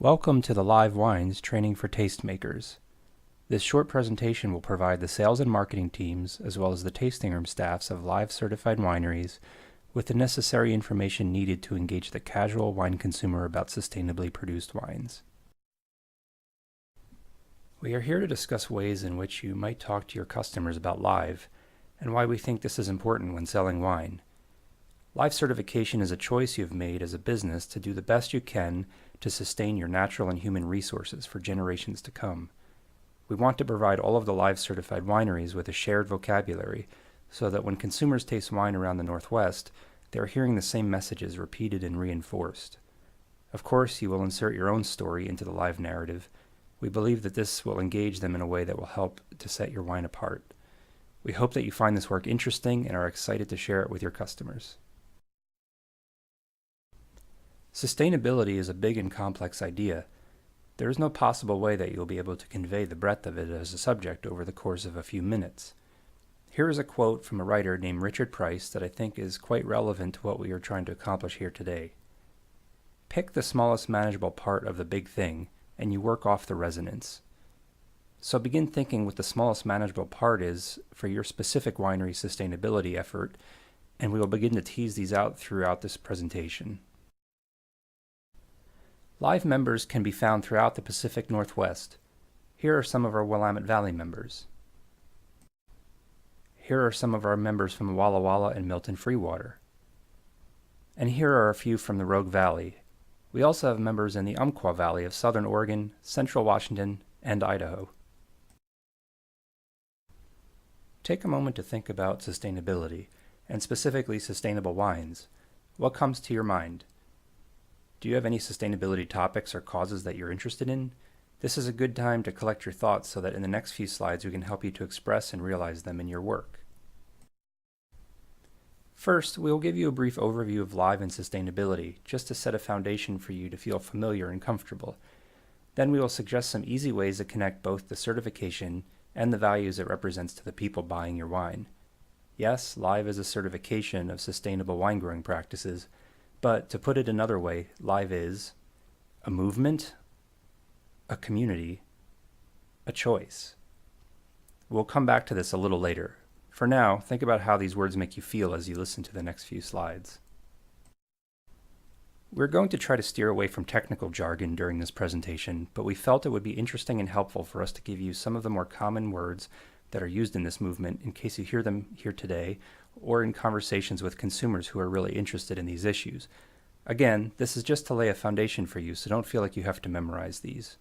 Welcome to the Live Wines Training for Tastemakers. This short presentation will provide the sales and marketing teams, as well as the tasting room staffs of Live certified wineries, with the necessary information needed to engage the casual wine consumer about sustainably produced wines. We are here to discuss ways in which you might talk to your customers about Live, and why we think this is important when selling wine. Live certification is a choice you have made as a business to do the best you can to sustain your natural and human resources for generations to come. We want to provide all of the Live certified wineries with a shared vocabulary so that when consumers taste wine around the Northwest, they are hearing the same messages repeated and reinforced. Of course, you will insert your own story into the Live narrative. We believe that this will engage them in a way that will help to set your wine apart. We hope that you find this work interesting and are excited to share it with your customers. Sustainability is a big and complex idea. There is no possible way that you'll be able to convey the breadth of it as a subject over the course of a few minutes. Here is a quote from a writer named Richard Price that I think is quite relevant to what we are trying to accomplish here today. Pick the smallest manageable part of the big thing, and you work off the resonance. So begin thinking what the smallest manageable part is for your specific winery sustainability effort, and we will begin to tease these out throughout this presentation. Live members can be found throughout the Pacific Northwest. Here are some of our Willamette Valley members. Here are some of our members from Walla Walla and Milton Freewater. And here are a few from the Rogue Valley. We also have members in the Umpqua Valley of Southern Oregon, Central Washington, and Idaho. Take a moment to think about sustainability, and specifically sustainable wines. What comes to your mind? Do you have any sustainability topics or causes that you're interested in? This is a good time to collect your thoughts so that in the next few slides we can help you to express and realize them in your work. First, we will give you a brief overview of Live and sustainability, just to set a foundation for you to feel familiar and comfortable. Then we will suggest some easy ways to connect both the certification and the values it represents to the people buying your wine. Yes, Live is a certification of sustainable wine growing practices, but to put it another way, Live is a movement, a community, a choice. We'll come back to this a little later. For now, think about how these words make you feel as you listen to the next few slides. We're going to try to steer away from technical jargon during this presentation, but we felt it would be interesting and helpful for us to give you some of the more common words that are used in this movement in case you hear them here today or in conversations with consumers who are really interested in these issues. Again, this is just to lay a foundation for you, so don't feel like you have to memorize these.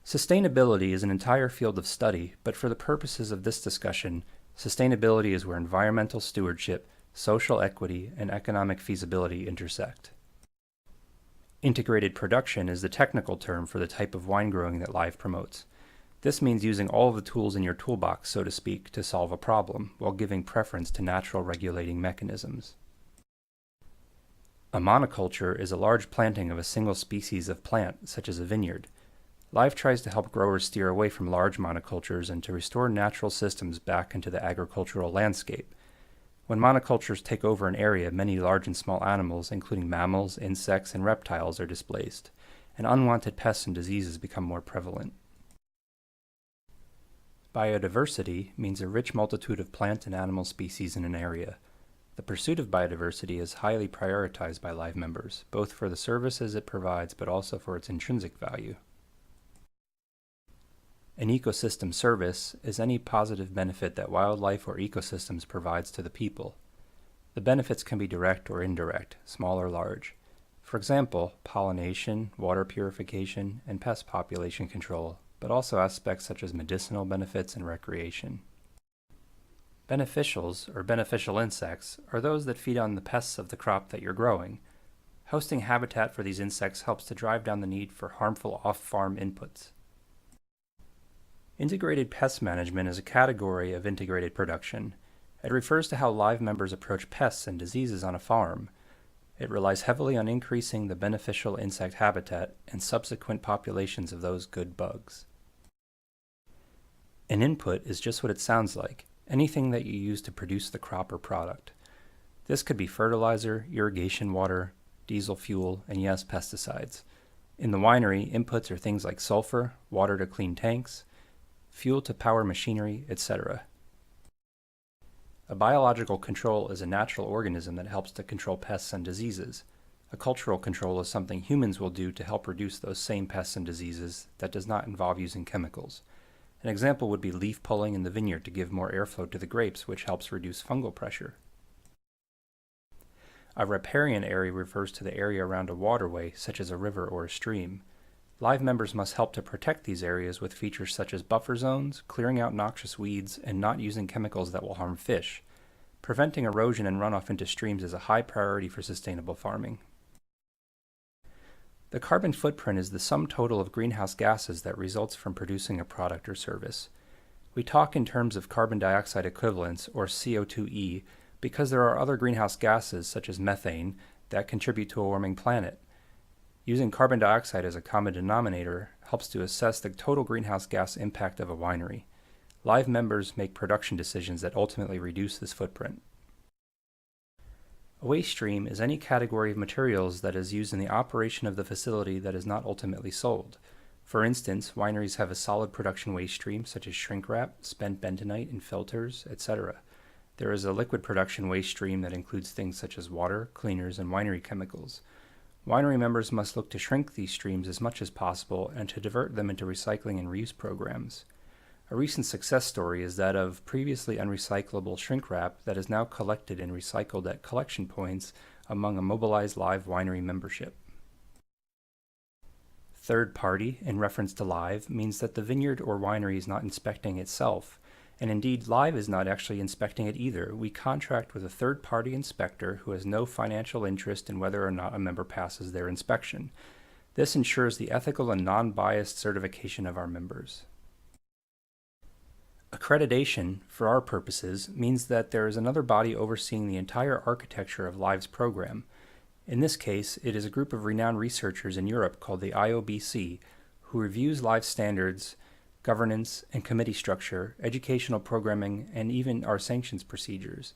Sustainability is an entire field of study, but for the purposes of this discussion, sustainability is where environmental stewardship, social equity, and economic feasibility intersect. Integrated production is the technical term for the type of wine growing that Live promotes. This means using all of the tools in your toolbox, so to speak, to solve a problem, while giving preference to natural regulating mechanisms. A monoculture is a large planting of a single species of plant, such as a vineyard. Live tries to help growers steer away from large monocultures and to restore natural systems back into the agricultural landscape. When monocultures take over an area, many large and small animals, including mammals, insects, and reptiles, are displaced, and unwanted pests and diseases become more prevalent. Biodiversity means a rich multitude of plant and animal species in an area. The pursuit of biodiversity is highly prioritized by Live members, both for the services it provides but also for its intrinsic value. An ecosystem service is any positive benefit that wildlife or ecosystems provides to the people. The benefits can be direct or indirect, small or large. For example, pollination, water purification, and pest population control, but also aspects such as medicinal benefits and recreation. Beneficials, or beneficial insects, are those that feed on the pests of the crop that you're growing. Hosting habitat for these insects helps to drive down the need for harmful off-farm inputs. Integrated pest management is a category of integrated production. It refers to how Live members approach pests and diseases on a farm. It relies heavily on increasing the beneficial insect habitat and subsequent populations of those good bugs. An input is just what it sounds like, anything that you use to produce the crop or product. This could be fertilizer, irrigation water, diesel fuel, and yes, pesticides. In the winery, inputs are things like sulfur, water to clean tanks, fuel to power machinery, etc. A biological control is a natural organism that helps to control pests and diseases. A cultural control is something humans will do to help reduce those same pests and diseases that does not involve using chemicals. An example would be leaf pulling in the vineyard to give more airflow to the grapes, which helps reduce fungal pressure. A riparian area refers to the area around a waterway, such as a river or a stream. Live members must help to protect these areas with features such as buffer zones, clearing out noxious weeds, and not using chemicals that will harm fish. Preventing erosion and runoff into streams is a high priority for sustainable farming. The carbon footprint is the sum total of greenhouse gases that results from producing a product or service. We talk in terms of carbon dioxide equivalents, or CO2e, because there are other greenhouse gases, such as methane, that contribute to a warming planet. Using carbon dioxide as a common denominator helps to assess the total greenhouse gas impact of a winery. Live members make production decisions that ultimately reduce this footprint. A waste stream is any category of materials that is used in the operation of the facility that is not ultimately sold. For instance, wineries have a solid production waste stream such as shrink wrap, spent bentonite, and filters, etc. There is a liquid production waste stream that includes things such as water, cleaners, and winery chemicals. Winery members must look to shrink these streams as much as possible and to divert them into recycling and reuse programs. A recent success story is that of previously unrecyclable shrink wrap that is now collected and recycled at collection points among a mobilized live winery membership. Third party, in reference to live, means that the vineyard or winery is not inspecting itself. And indeed, Live is not actually inspecting it either. We contract with a third-party inspector who has no financial interest in whether or not a member passes their inspection. This ensures the ethical and non-biased certification of our members. Accreditation, for our purposes, means that there is another body overseeing the entire architecture of Live's program. In this case, it is a group of renowned researchers in Europe called the IOBC, who reviews Live standards, governance and committee structure, educational programming, and even our sanctions procedures.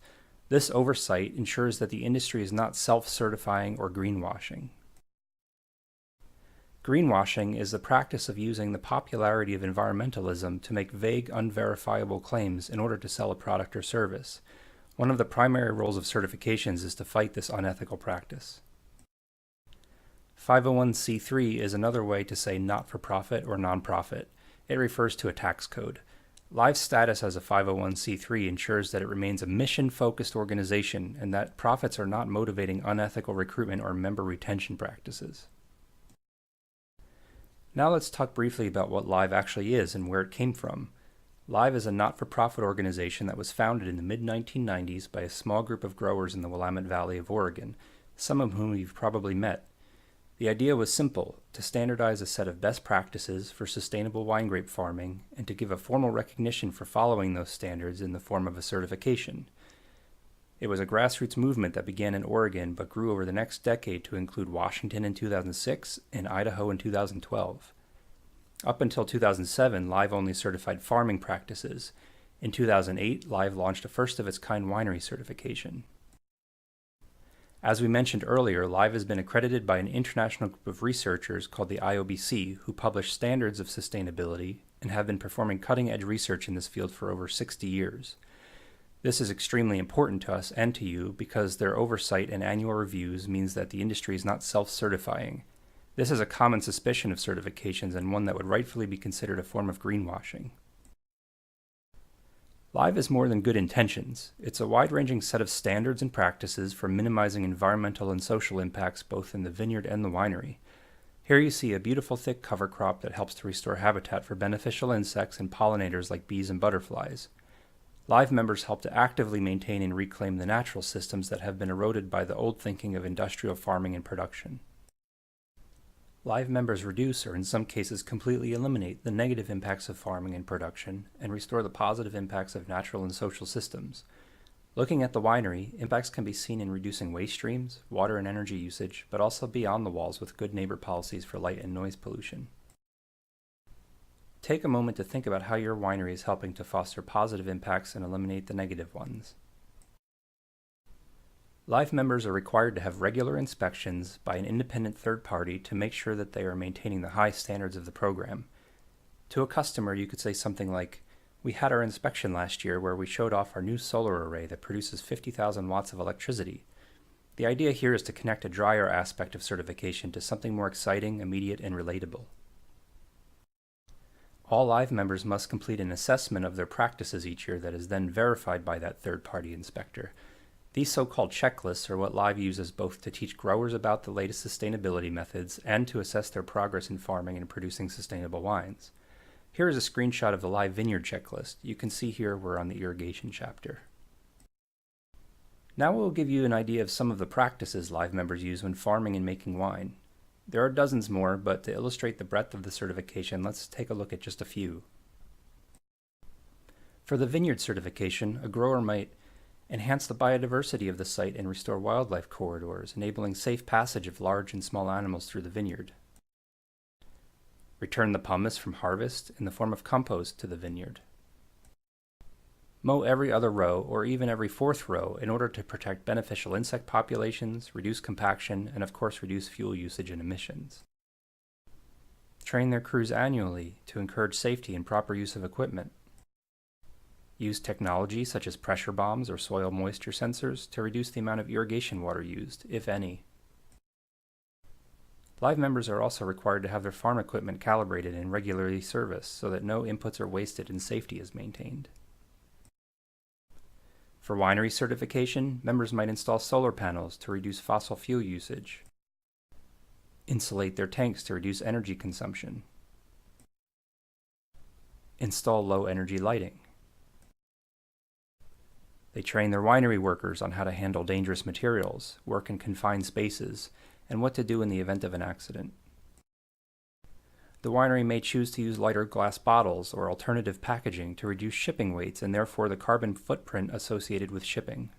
This oversight ensures that the industry is not self-certifying or greenwashing. Greenwashing is the practice of using the popularity of environmentalism to make vague, unverifiable claims in order to sell a product or service. One of the primary roles of certifications is to fight this unethical practice. 501c3 is another way to say not-for-profit or non-profit. It refers to a tax code. Live's status as a 501c3 ensures that it remains a mission-focused organization and that profits are not motivating unethical recruitment or member retention practices. Now let's talk briefly about what Live actually is and where it came from. Live is a not-for-profit organization that was founded in the mid-1990s by a small group of growers in the Willamette Valley of Oregon, some of whom you've probably met. The idea was simple: to standardize a set of best practices for sustainable wine grape farming and to give a formal recognition for following those standards in the form of a certification. It was a grassroots movement that began in Oregon but grew over the next decade to include Washington in 2006 and Idaho in 2012. Up until 2007, Live only certified farming practices. In 2008, Live launched a first-of-its-kind winery certification. As we mentioned earlier, Live has been accredited by an international group of researchers called the IOBC, who publish standards of sustainability and have been performing cutting-edge research in this field for over 60 years. This is extremely important to us and to you because their oversight and annual reviews means that the industry is not self-certifying. This is a common suspicion of certifications and one that would rightfully be considered a form of greenwashing. Live is more than good intentions. It's a wide-ranging set of standards and practices for minimizing environmental and social impacts both in the vineyard and the winery. Here you see a beautiful thick cover crop that helps to restore habitat for beneficial insects and pollinators like bees and butterflies. Live members help to actively maintain and reclaim the natural systems that have been eroded by the old thinking of industrial farming and production. Live members reduce, or in some cases completely eliminate, the negative impacts of farming and production and restore the positive impacts of natural and social systems. Looking at the winery, impacts can be seen in reducing waste streams, water and energy usage, but also beyond the walls with good neighbor policies for light and noise pollution. Take a moment to think about how your winery is helping to foster positive impacts and eliminate the negative ones. Live members are required to have regular inspections by an independent third party to make sure that they are maintaining the high standards of the program. To a customer, you could say something like, "We had our inspection last year where we showed off our new solar array that produces 50,000 watts of electricity." The idea here is to connect a drier aspect of certification to something more exciting, immediate, and relatable. All Live members must complete an assessment of their practices each year that is then verified by that third-party inspector. These so-called checklists are what Live uses both to teach growers about the latest sustainability methods and to assess their progress in farming and producing sustainable wines. Here is a screenshot of the Live Vineyard checklist. You can see here we're on the irrigation chapter. Now we'll give you an idea of some of the practices Live members use when farming and making wine. There are dozens more, but to illustrate the breadth of the certification, let's take a look at just a few. For the vineyard certification, a grower might enhance the biodiversity of the site and restore wildlife corridors, enabling safe passage of large and small animals through the vineyard. Return the pumice from harvest in the form of compost to the vineyard. Mow every other row or even every fourth row in order to protect beneficial insect populations, reduce compaction, and of course reduce fuel usage and emissions. Train their crews annually to encourage safety and proper use of equipment. Use technology such as pressure bombs or soil moisture sensors to reduce the amount of irrigation water used, if any. Live members are also required to have their farm equipment calibrated and regularly serviced so that no inputs are wasted and safety is maintained. For winery certification, members might install solar panels to reduce fossil fuel usage, insulate their tanks to reduce energy consumption, install low-energy lighting. They train their winery workers on how to handle dangerous materials, work in confined spaces, and what to do in the event of an accident. The winery may choose to use lighter glass bottles or alternative packaging to reduce shipping weights and therefore the carbon footprint associated with shipping.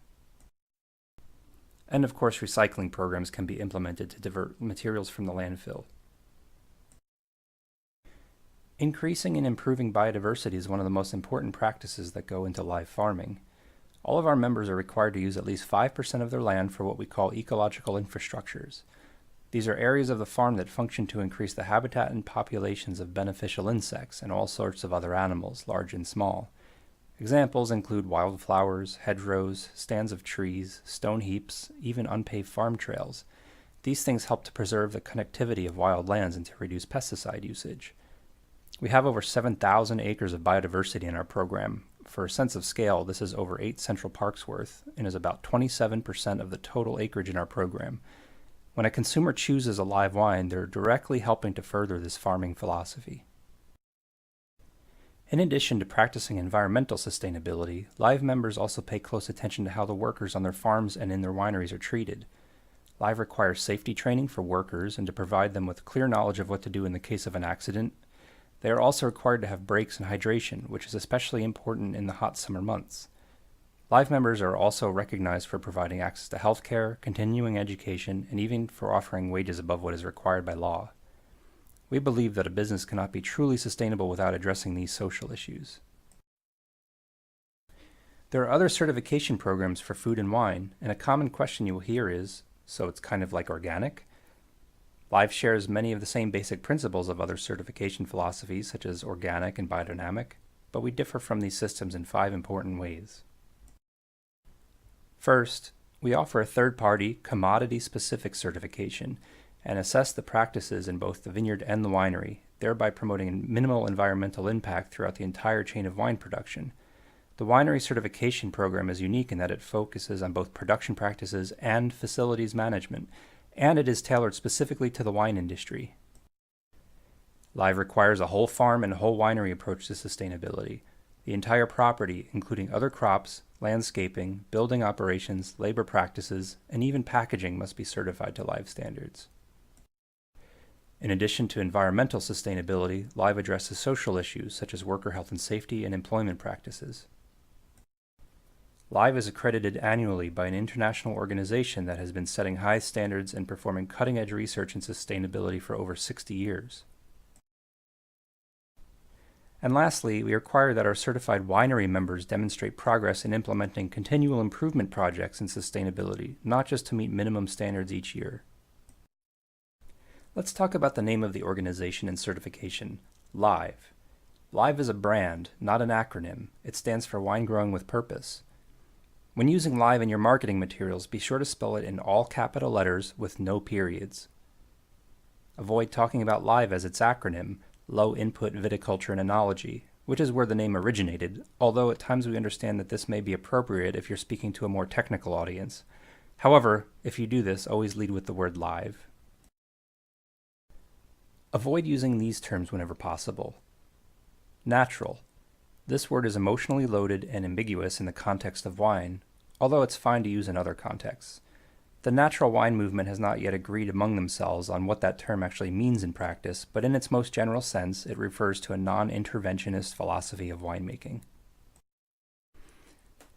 And of course, recycling programs can be implemented to divert materials from the landfill. Increasing and improving biodiversity is one of the most important practices that go into live farming. All of our members are required to use at least 5% of their land for what we call ecological infrastructures. These are areas of the farm that function to increase the habitat and populations of beneficial insects and all sorts of other animals, large and small. Examples include wildflowers, hedgerows, stands of trees, stone heaps, even unpaved farm trails. These things help to preserve the connectivity of wild lands and to reduce pesticide usage. We have over 7,000 acres of biodiversity in our program. For a sense of scale, this is over 8 Central Parks worth and is about 27% of the total acreage in our program. When a consumer chooses a live wine, they're directly helping to further this farming philosophy. In addition to practicing environmental sustainability, Live members also pay close attention to how the workers on their farms and in their wineries are treated. Live requires safety training for workers and to provide them with clear knowledge of what to do in the case of an accident. They are also required to have breaks and hydration, which is especially important in the hot summer months. Live members are also recognized for providing access to health care, continuing education, and even for offering wages above what is required by law. We believe that a business cannot be truly sustainable without addressing these social issues. There are other certification programs for food and wine, and a common question you will hear is, so it's kind of like organic? Live shares many of the same basic principles of other certification philosophies such as organic and biodynamic, but we differ from these systems in 5 important ways. First, we offer a third-party, commodity-specific certification and assess the practices in both the vineyard and the winery, thereby promoting minimal environmental impact throughout the entire chain of wine production. The winery certification program is unique in that it focuses on both production practices and facilities management, and it is tailored specifically to the wine industry. Live requires a whole farm and whole winery approach to sustainability. The entire property, including other crops, landscaping, building operations, labor practices, and even packaging must be certified to Live standards. In addition to environmental sustainability, Live addresses social issues such as worker health and safety and employment practices. Live is accredited annually by an international organization that has been setting high standards and performing cutting-edge research in sustainability for over 60 years. And lastly, we require that our certified winery members demonstrate progress in implementing continual improvement projects in sustainability, not just to meet minimum standards each year. Let's talk about the name of the organization and certification, LIVE. LIVE is a brand, not an acronym. It stands for Wine Growing with Purpose. When using LIVE in your marketing materials, be sure to spell it in all capital letters with no periods. Avoid talking about LIVE as its acronym, Low Input Viticulture and Enology, which is where the name originated, although at times we understand that this may be appropriate if you're speaking to a more technical audience. However, if you do this, always lead with the word live. Avoid using these terms whenever possible. Natural. This word is emotionally loaded and ambiguous in the context of wine, although it's fine to use in other contexts. The natural wine movement has not yet agreed among themselves on what that term actually means in practice, but in its most general sense, it refers to a non-interventionist philosophy of winemaking.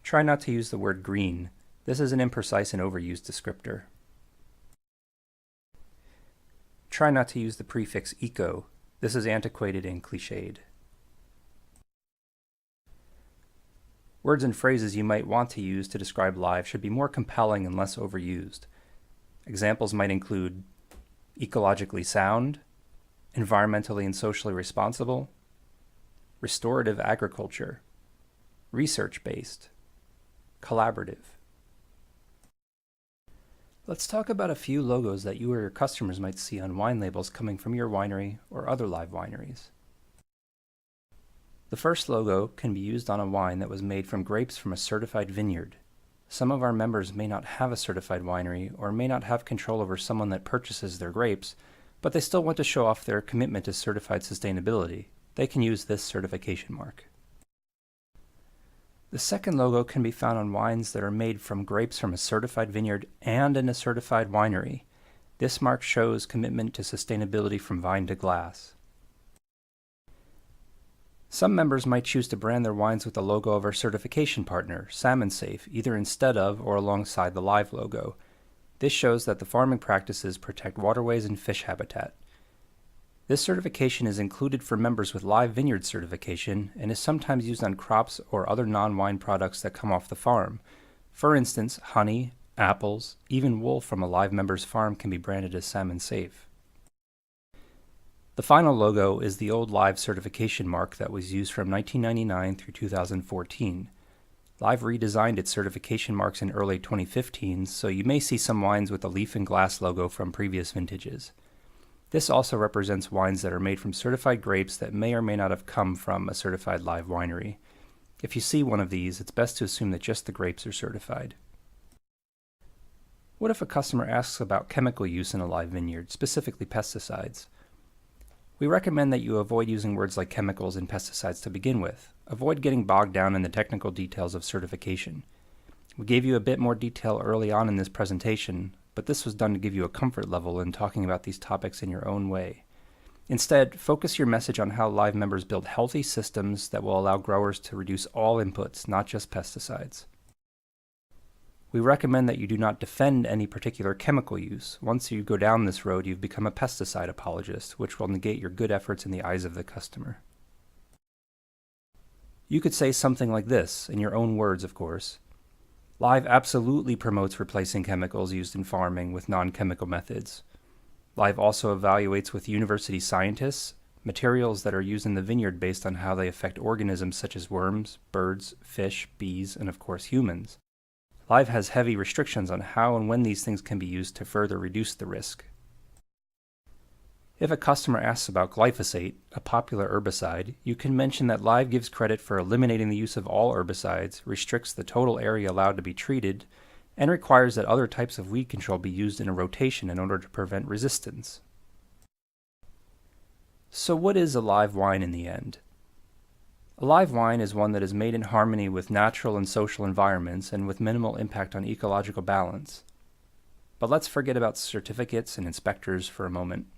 Try not to use the word green. This is an imprecise and overused descriptor. Try not to use the prefix eco. This is antiquated and cliched. Words and phrases you might want to use to describe live should be more compelling and less overused. Examples might include ecologically sound, environmentally and socially responsible, restorative agriculture, research-based, collaborative. Let's talk about a few logos that you or your customers might see on wine labels coming from your winery or other live wineries. The first logo can be used on a wine that was made from grapes from a certified vineyard. Some of our members may not have a certified winery or may not have control over someone that purchases their grapes, but they still want to show off their commitment to certified sustainability. They can use this certification mark. The second logo can be found on wines that are made from grapes from a certified vineyard and in a certified winery. This mark shows commitment to sustainability from vine to glass. Some members might choose to brand their wines with the logo of our certification partner, Salmon Safe, either instead of or alongside the live logo. This shows that the farming practices protect waterways and fish habitat. This certification is included for members with live vineyard certification and is sometimes used on crops or other non-wine products that come off the farm. For instance, honey, apples, even wool from a live member's farm can be branded as Salmon Safe. The final logo is the old Live certification mark that was used from 1999 through 2014. Live redesigned its certification marks in early 2015, so you may see some wines with the leaf and glass logo from previous vintages. This also represents wines that are made from certified grapes that may or may not have come from a certified Live winery. If you see one of these, it's best to assume that just the grapes are certified. What if a customer asks about chemical use in a live vineyard, specifically pesticides? We recommend that you avoid using words like chemicals and pesticides to begin with. Avoid getting bogged down in the technical details of certification. We gave you a bit more detail early on in this presentation, but this was done to give you a comfort level in talking about these topics in your own way. Instead, focus your message on how live members build healthy systems that will allow growers to reduce all inputs, not just pesticides. We recommend that you do not defend any particular chemical use. Once you go down this road, you've become a pesticide apologist, which will negate your good efforts in the eyes of the customer. You could say something like this, in your own words, of course. Live absolutely promotes replacing chemicals used in farming with non-chemical methods. Live also evaluates with university scientists materials that are used in the vineyard based on how they affect organisms such as worms, birds, fish, bees, and of course humans. Live has heavy restrictions on how and when these things can be used to further reduce the risk. If a customer asks about glyphosate, a popular herbicide, you can mention that Live gives credit for eliminating the use of all herbicides, restricts the total area allowed to be treated, and requires that other types of weed control be used in a rotation in order to prevent resistance. So what is a live wine in the end? A live wine is one that is made in harmony with natural and social environments and with minimal impact on ecological balance. But let's forget about certificates and inspectors for a moment.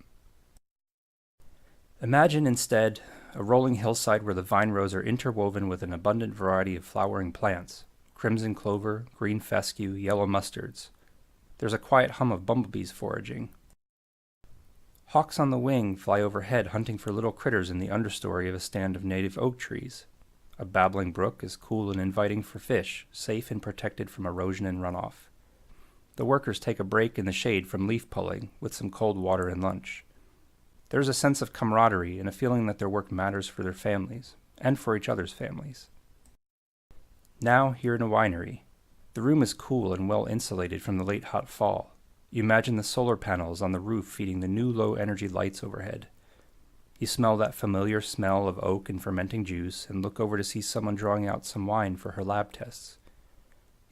Imagine instead a rolling hillside where the vine rows are interwoven with an abundant variety of flowering plants: crimson clover, green fescue, yellow mustards. There's a quiet hum of bumblebees foraging. Hawks on the wing fly overhead hunting for little critters in the understory of a stand of native oak trees. A babbling brook is cool and inviting for fish, safe and protected from erosion and runoff. The workers take a break in the shade from leaf pulling with some cold water and lunch. There's a sense of camaraderie and a feeling that their work matters for their families and for each other's families. Now, here in a winery, the room is cool and well insulated from the late hot fall. You imagine the solar panels on the roof feeding the new low-energy lights overhead. You smell that familiar smell of oak and fermenting juice and look over to see someone drawing out some wine for her lab tests.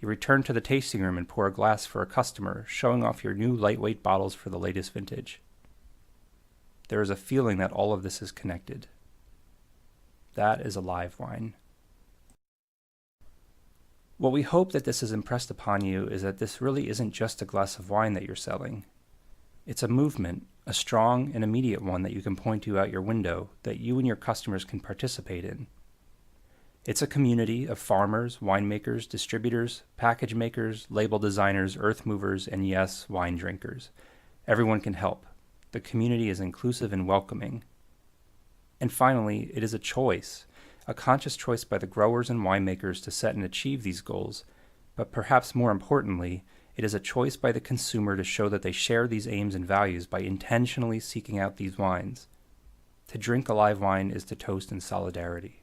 You return to the tasting room and pour a glass for a customer, showing off your new lightweight bottles for the latest vintage. There is a feeling that all of this is connected. That is a live wine. What we hope that this has impressed upon you is that this really isn't just a glass of wine that you're selling. It's a movement, a strong and immediate one that you can point to out your window that you and your customers can participate in. It's a community of farmers, winemakers, distributors, package makers, label designers, earth movers, and yes, wine drinkers. Everyone can help. The community is inclusive and welcoming. And finally, it is a choice. A conscious choice by the growers and winemakers to set and achieve these goals, but perhaps more importantly, it is a choice by the consumer to show that they share these aims and values by intentionally seeking out these wines. To drink a live wine is to toast in solidarity.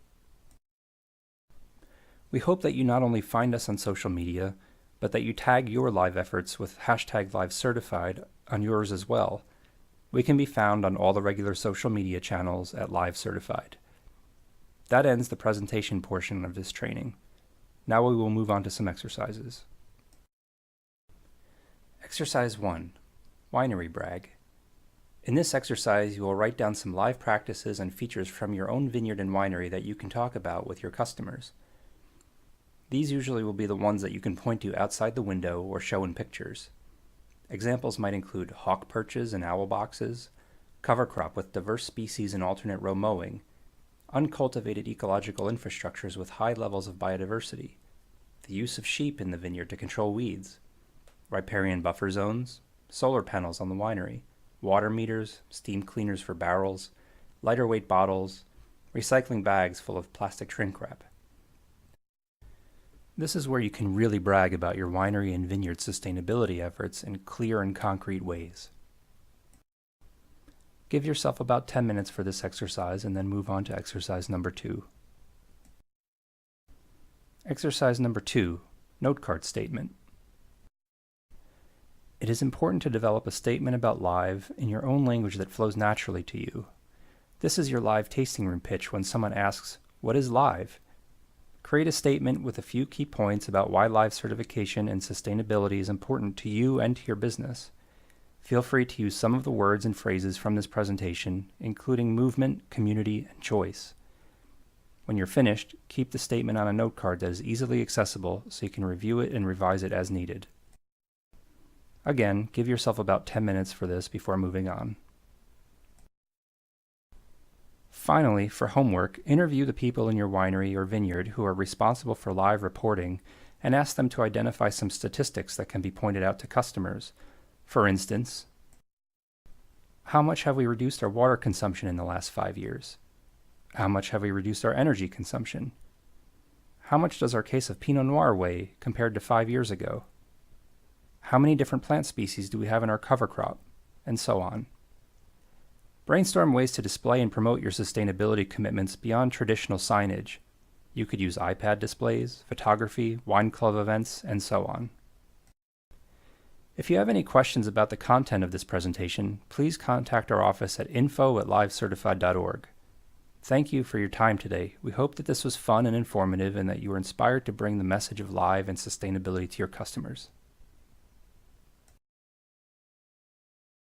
We hope that you not only find us on social media, but that you tag your live efforts with #LiveCertified on yours as well. We can be found on all the regular social media channels at LiveCertified. That ends the presentation portion of this training. Now we will move on to some exercises. Exercise 1. Winery Brag. In this exercise, you will write down some live practices and features from your own vineyard and winery that you can talk about with your customers. These usually will be the ones that you can point to outside the window or show in pictures. Examples might include hawk perches and owl boxes, cover crop with diverse species and alternate row mowing, uncultivated ecological infrastructures with high levels of biodiversity, the use of sheep in the vineyard to control weeds, riparian buffer zones, solar panels on the winery, water meters, steam cleaners for barrels, lighter weight bottles, recycling bags full of plastic shrink wrap. This is where you can really brag about your winery and vineyard sustainability efforts in clear and concrete ways. Give yourself about 10 minutes for this exercise and then move on to exercise number 2. Exercise number 2, note card statement. It is important to develop a statement about live in your own language that flows naturally to you. This is your live tasting room pitch when someone asks, "What is live?" Create a statement with a few key points about why live certification and sustainability is important to you and to your business. Feel free to use some of the words and phrases from this presentation, including movement, community, and choice. When you're finished, keep the statement on a note card that is easily accessible so you can review it and revise it as needed. Again, give yourself about 10 minutes for this before moving on. Finally, for homework, interview the people in your winery or vineyard who are responsible for live reporting and ask them to identify some statistics that can be pointed out to customers. For instance, how much have we reduced our water consumption in the last 5 years? How much have we reduced our energy consumption? How much does our case of Pinot Noir weigh compared to 5 years ago? How many different plant species do we have in our cover crop? And so on. Brainstorm ways to display and promote your sustainability commitments beyond traditional signage. You could use iPad displays, photography, wine club events, and so on. If you have any questions about the content of this presentation, please contact our office at info@livecertified.org. Thank you for your time today. We hope that this was fun and informative and that you were inspired to bring the message of live and sustainability to your customers.